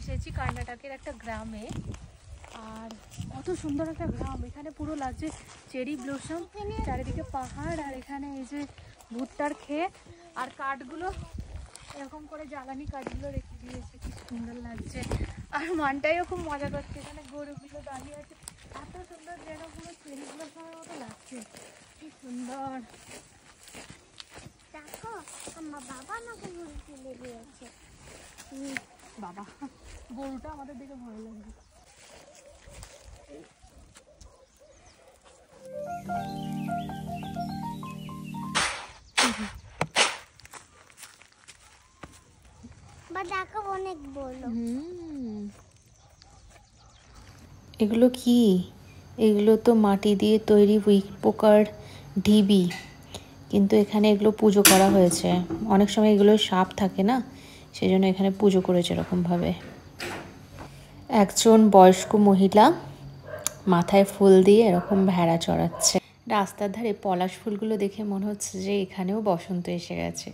এসেছি কর্ণাটকের একটা গ্রামে। আর কত সুন্দর একটা গ্রাম, এখানে পুরো লাগছে চেরি ব্লসম, চারিদিকে পাহাড়, আর এখানে এই যে ভুট্টার ক্ষেত, আর কাঠগুলো এরকম করে জ্বালানি কাঠগুলো রেখে দিয়েছে, কি সুন্দর লাগছে। আর মানটাইও খুব মজা করছে, এখানে গরুগুলো দাঁড়িয়ে আছে, এত সুন্দর যেন পুরো চেরি ব্লসমের মতো লাগছে, কি সুন্দর। দেখো আমার বাবা আমাকে গরু তুলে দিয়েছে। বাবা, গরুটা আমাদের দেখে ভয় লাগছে। বা দেখো অনেক বড়। এগুলো কি? এগুলো তো মাটি দিয়ে তৈরি উইক পোকার ঢিবি, কিন্তু এখানে এগুলো পুজো করা হয়েছে। অনেক সময় এগুলো সাপ থাকে না, সেই জন্য এখানে পুজো করেছে এরকমভাবে। একজন বয়স্ক মহিলা মাথায় ফুল দিয়ে এরকম ভেড়া চড়াচ্ছে। রাস্তার ধারে পলাশ ফুলগুলো দেখে মনে হচ্ছে যে এখানেও বসন্ত এসে গেছে।